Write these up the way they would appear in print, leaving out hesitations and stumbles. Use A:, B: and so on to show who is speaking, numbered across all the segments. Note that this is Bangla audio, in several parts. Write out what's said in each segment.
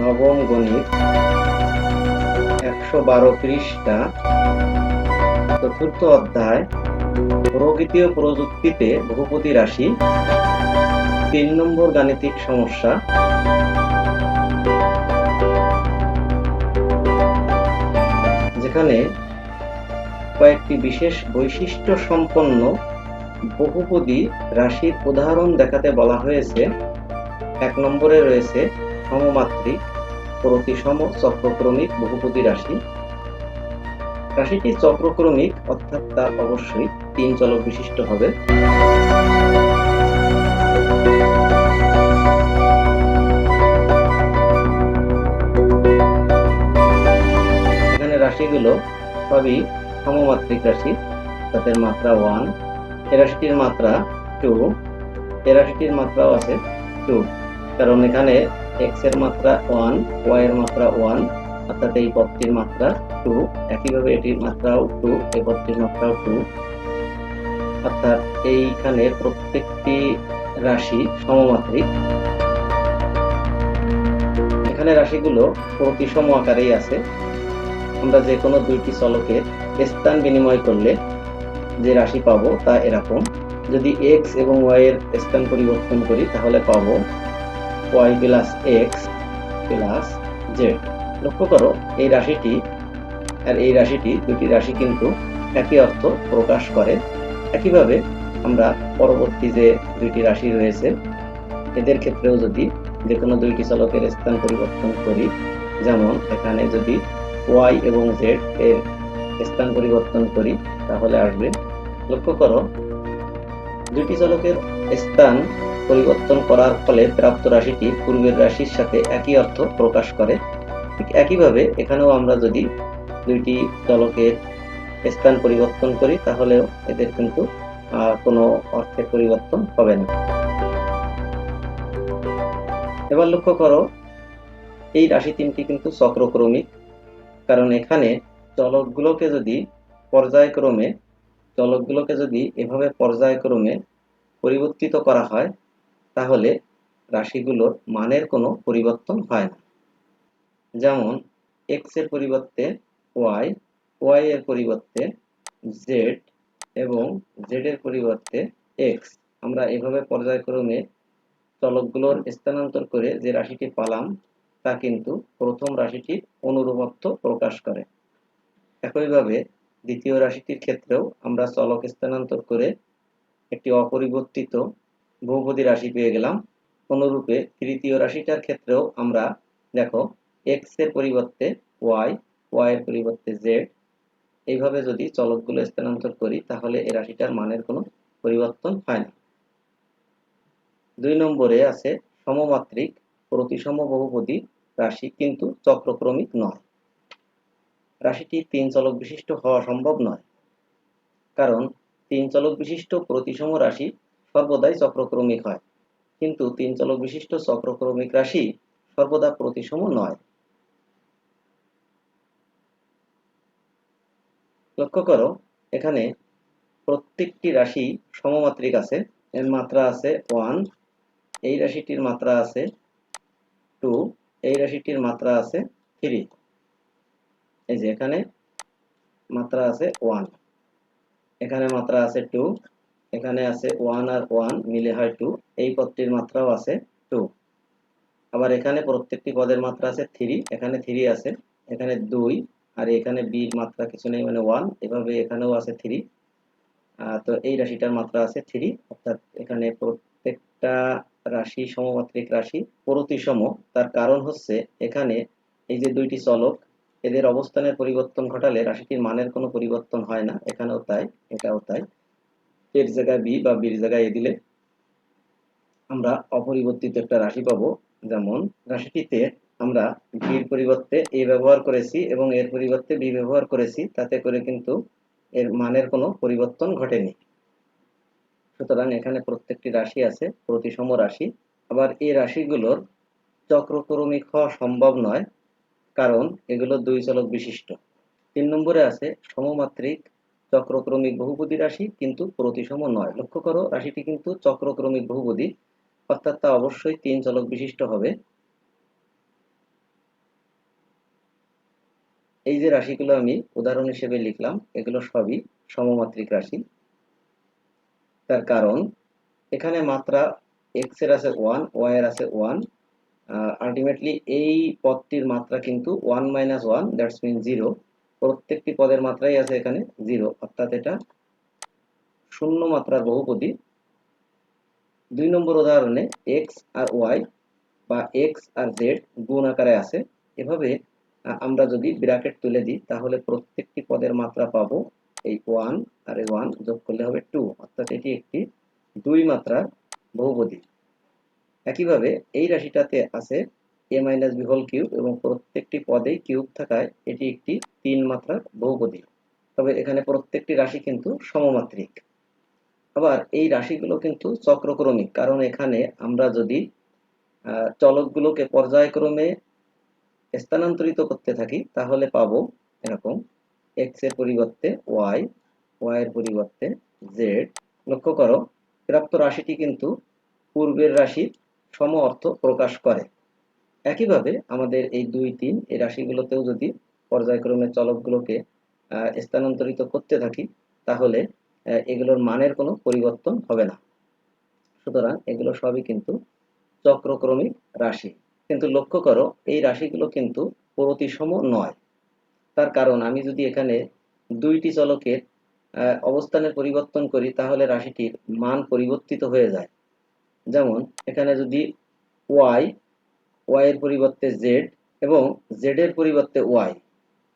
A: নবম গণিত ১১২ পৃষ্ঠা, চতুর্থ অধ্যায় প্রকৃতি ও প্রযুক্তিতে বহুপদী রাশি, ৩ নম্বর গাণিতিক সমস্যা। যেখানে কয়েকটি বিশেষ বৈশিষ্ট্য সম্পন্ন বহুপদী রাশির উদাহরণ দেখাতে বলা হয়েছে। ১ নম্বরে রয়েছে সমমাত্রিক প্রতিসম চক্রক্রমিক বহুপদী রাশি। রাশিটি চক্রক্রমিক, অর্থাৎ তা অবশ্যই ৩ চলক বিশিষ্ট হবে। এখানে রাশিগুলো সবই সমমাত্রিক রাশি, তাদের মাত্রা 1, এ রাশিটির মাত্রা 2, এ রাশিটির মাত্রাও আছে 2, কারণ এখানে x এর মাত্রা 1, y এর মাত্রা 1, অর্থাৎ এই পদটির মাত্রা 2, একইভাবে এটির মাত্রাও 2, এই পদটির মাত্রাও 2, অর্থাৎ এইখানে প্রত্যেকটি রাশি সমমাত্রিক। এখানে রাশিগুলো প্রতিসম আকারেই আছে। আমরা যে কোনো দুইটি চলকের স্থান বিনিময় করলে যে রাশি পাবো তা এরকম। যদি x এবং y এর স্থান পরিবর্তন করি তাহলে পাবো y plus x plus z। লক্ষ্য করো, এই রাশিটি আর এই রাশিটি, দুটি রাশি কিন্তু একই অর্থ প্রকাশ করে। একইভাবে আমরা পরবর্তী যে দুইটি রাশি রয়েছে এদের ক্ষেত্রেও যদি যে কোনো দুইটি চলকের স্থান পরিবর্তন করি, যেমন এখানে যদি y এবং z এর স্থান পরিবর্তন করি তাহলে আসবে, লক্ষ্য করো, দুটি চলকের স্থান পরিবর্তন করার ফলে প্রাপ্ত রাশিটি পূর্বের রাশির সাথে একই অর্থ প্রকাশ করে। ঠিক একইভাবে এখানেও আমরা যদি দুইটি চলকের স্থান পরিবর্তন করি তাহলেও এদের কিন্তু কোনো অর্থের পরিবর্তন হবে না। এবার লক্ষ্য করো, এই রাশি তিনটি কিন্তু চক্রক্রমিক, কারণ এখানে চলকগুলোকে যদি এভাবে পর্যায়ক্রমে পরিবর্তিত করা হয় তাহলে রাশিগুলোর মানের কোনো পরিবর্তন হয় না। যেমন x এর পরিবর্তে y, y এর পরিবর্তে z এবং z এর পরিবর্তে x। আমরা এভাবে পর্যায়ক্রমে চলকগুলোর স্থানান্তর করে যে রাশিটি পালাম তা কিন্তু প্রথম রাশিটির অনুরূপত্ব প্রকাশ করে। একইভাবে দ্বিতীয় রাশিটির ক্ষেত্রেও আমরা চলক স্থানান্তর করে একটি অপরিবর্তিত বহুপদী রাশি পেয়ে গেলাম। অনুরূপে তৃতীয় রাশিটার ক্ষেত্রেও আমরা দেখো x এর পরিবর্তে y, y এর পরিবর্তে z, এইভাবে যদি চলকগুলো স্থানান্তর করি তাহলে এই রাশিটার মানের কোনো পরিবর্তন হয় না। ২ নম্বরে আছে সমমাত্রিক প্রতিসম বহুপদী রাশি কিন্তু চক্রক্রমিক নয়। রাশিটি ৩ চলক বিশিষ্ট হওয়া সম্ভব নয়, কারণ ৩ চলক বিশিষ্ট প্রতিসম রাশি সর্বদাই চক্রক্রমিক হয়, কিন্তু ৩ চলক বিশিষ্ট চক্রক্রমিক রাশি সর্বদা প্রতিসম নয়। লক্ষ্য করো, এখানে প্রত্যেকটি রাশি সমমাত্রিক আছে। এর মাত্রা আছে 1, এই রাশিটির মাত্রা আছে 2, এই রাশিটির মাত্রা আছে 3। এই যে এখানে মাত্রা আছে 1, এখানে মাত্রা আছে 2, এখানে আছে 1 আর 1 মিলে হয় 2, এই পদটির মাত্রাও আছে 2। আবার এখানে প্রত্যেকটি পদের মাত্রা আছে 3, এখানে 3 আছে, এখানে 2, আর এখানে b এর মাত্রা কিছু নেই মানে 1, এভাবে এখানেও আছে 3। তো এই রাশিটার মাত্রা আছে 3, অর্থাৎ এখানে প্রত্যেকটা রাশি সমমাত্রিক রাশি প্রতিসম। তার কারণ হচ্ছে এখানে এই যে দুইটি চলক এদের অবস্থানের পরিবর্তন ঘটালে রাশিটির মানের কোনো পরিবর্তন হয় না। এখানেও তাই, এটাও তাই। এর জায়গায় বি বা বির জায়গায় এ দিলে আমরা অপরিবর্তিত একটা রাশি পাবো। যেমন রাশিটিতে আমরা বির পরিবর্তে এ ব্যবহার করেছি এবং এর পরিবর্তে বি ব্যবহার করেছি, তাতে করে কিন্তু এর মানের কোনো পরিবর্তন ঘটেনি। সুতরাং এখানে প্রত্যেকটি রাশি আছে প্রতিসম রাশি। আবার এই রাশিগুলোর চক্রক্রমিক হওয়া সম্ভব নয়, কারণ এগুলো 2 চলক বিশিষ্ট। 3 নম্বরে আছে সমমাত্রিক চক্রক্রমিক বহুপদী রাশি কিন্তু প্রতিসম নয়। লক্ষ্য করো, রাশিটি কিন্তু চক্রক্রমিক বহুপদী, অর্থাৎ তা অবশ্যই 3 চলক বিশিষ্ট হবে। এই যে রাশিগুলো আমি উদাহরণ হিসেবে লিখলাম এগুলো সবই সমমাত্রিক রাশি। তার কারণ এখানে মাত্রা x এর আছে 1, y এর আছে 1, আলটিমেটলি এই পদটির মাত্রা কিন্তু 1 - 1, দ্যাটস মিন 0। প্রত্যেকটি পদের মাত্রাই আছে এখানে 0, অর্থাৎ এটা শূন্য মাত্রার বহুপদী। 2 নম্বর উদাহরণে x আর y বা x আর z গুণ আকারে আছে। এভাবে আমরা যদি ব্র্যাকেট তুলে দিই তাহলে প্রত্যেকটি পদের মাত্রা পাবো এই 1 আর 1 যোগ করলে হবে 2, অর্থাৎ এটি একটি 2 মাত্রার বহুপদী। একইভাবে এই রাশিটাতে আছে a - b হোল কিউব এবং প্রত্যেকটি পদেই কিউব থাকায় এটি একটি 3 মাত্রার বহুপদী। তবে এখানে প্রত্যেকটি রাশি কিন্তু সমমাত্রিক। আবার এই রাশিগুলো কিন্তু চক্রক্রমিক, কারণ এখানে আমরা যদি চলকগুলোকে পর্যায়ক্রমে স্থানান্তরিত করতে থাকি তাহলে পাবো এরকম x এর পরিবর্তে y, y এর পরিবর্তে z। লক্ষ্য করো প্রাপ্ত রাশিটি কিন্তু পূর্বের রাশির সম অর্থ প্রকাশ করে। একইভাবে আমাদের এই 2, 3 এই রাশিগুলোতেও যদি পর্যায়ক্রমে চলকগুলোকে স্থানান্তরিত করতে থাকি তাহলে এগুলোর মানের কোনো পরিবর্তন হবে না। সুতরাং এগুলো সবই কিন্তু চক্রক্রমিক রাশি। কিন্তু লক্ষ্য করো এই রাশিগুলো কিন্তু প্রতিসম নয়। তার কারণ আমি যদি এখানে 2টি চলকের অবস্থানের পরিবর্তন করি তাহলে রাশিটির মান পরিবর্তিত হয়ে যায়। যেমন এখানে যদি y, y এর পরিবর্তে z এবং z এর পরিবর্তে y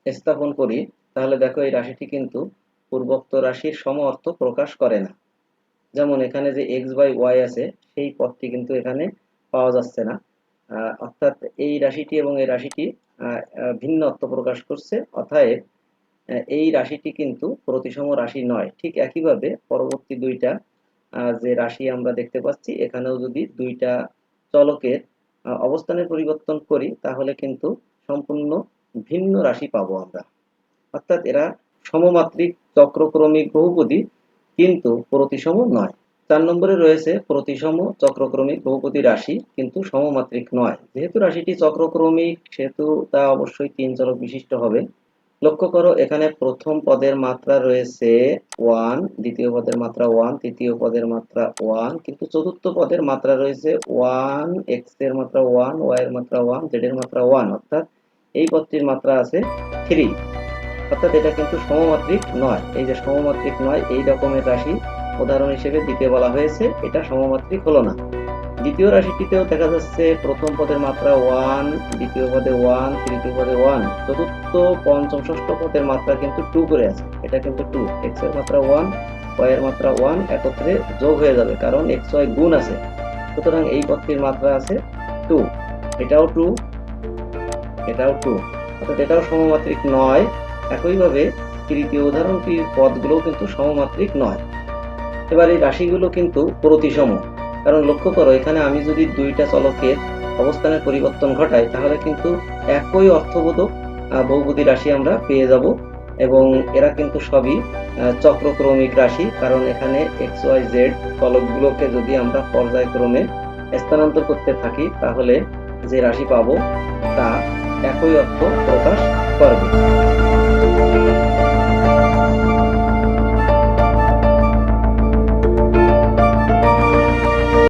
A: স্থাপন করি তাহলে দেখো এই রাশিটি কিন্তু পূর্বোক্ত রাশির সম অর্থ প্রকাশ করে না। যেমন এখানে যে x/y আছে সেই পদটি কিন্তু এখানে পাওয়া যাচ্ছে না, অর্থাৎ এই রাশিটি এবং এই রাশিটি ভিন্ন অর্থ প্রকাশ করছে। অতএব এই রাশিটি কিন্তু প্রতিসম রাশি নয়। ঠিক একইভাবে পরবর্তী দুইটা যে রাশি আমরা দেখতে পাচ্ছি এখানেও যদি দুইটা চলকের অবস্থানের পরিবর্তন করি তাহলে কিন্তু সম্পূর্ণ ভিন্ন রাশি পাবো আমরা। অর্থাৎ এরা সমমাত্রিক চক্রক্রমিক বহুপদী কিন্তু প্রতিসম নয়। 4 নম্বরে রয়েছে প্রতিসম চক্রক্রমিক বহুপদী রাশি কিন্তু সমমাত্রিক নয়। যেহেতু রাশিটি চক্রক্রমিক সেহেতু তা অবশ্যই 3 চলক বিশিষ্ট হবে। লক্ষ্য করো এখানে প্রথম পদের মাত্রা রয়েছে 1, দ্বিতীয় পদের মাত্রা 1, তৃতীয় পদের মাত্রা 1, কিন্তু চতুর্থ পদের মাত্রা রয়েছে 1, x এর মাত্রা 1, y এর মাত্রা 1, z এর মাত্রা 1, অর্থাৎ এই পদটির মাত্রা আছে 3। অর্থাৎ এটা কিন্তু সমমাত্রিক নয়। এই যে সমমাত্রিক নয় এই রকমের রাশি উদাহরণ হিসেবে দিতে বলা হয়েছে, এটা সমমাত্রিক হলো না। দ্বিতীয় রাশিটিতেও দেখা যাচ্ছে প্রথম পদের মাত্রা 1, দ্বিতীয় পদে 1, তৃতীয় পদে 1, চতুর্থ, পঞ্চম, ষষ্ঠ পদের মাত্রা কিন্তু 2 করে আছে। এটা কিন্তু 2, x এর মাত্রা 1, y এর মাত্রা 1 একত্রে যোগ হয়ে যাবে কারণ x y গুণ আছে। সুতরাং এই পদটির মাত্রা আছে 2, এটাও 2, এটাও 2, অর্থাৎ এটাও সমমাত্রিক নয়। একইভাবে তৃতীয় উদাহরণটির পদগুলোও কিন্তু সমমাত্রিক নয়। এবার এই রাশিগুলো কিন্তু প্রতিসম, কারণ লক্ষ্য করো এখানে আমি যদি দুইটা চলকের অবস্থানের পরিবর্তন ঘটাই তাহলে কিন্তু একই অর্থবোধক বহুপদী রাশি আমরা পেয়ে যাব এবং এরা কিন্তু সবই চক্রক্রমিক রাশি, কারণ এখানে x y z চলকগুলোকে যদি আমরা পর্যায়ক্রমে স্থানান্তর করতে থাকি তাহলে যে রাশি পাবো তা একই অর্থ প্রকাশ করবে।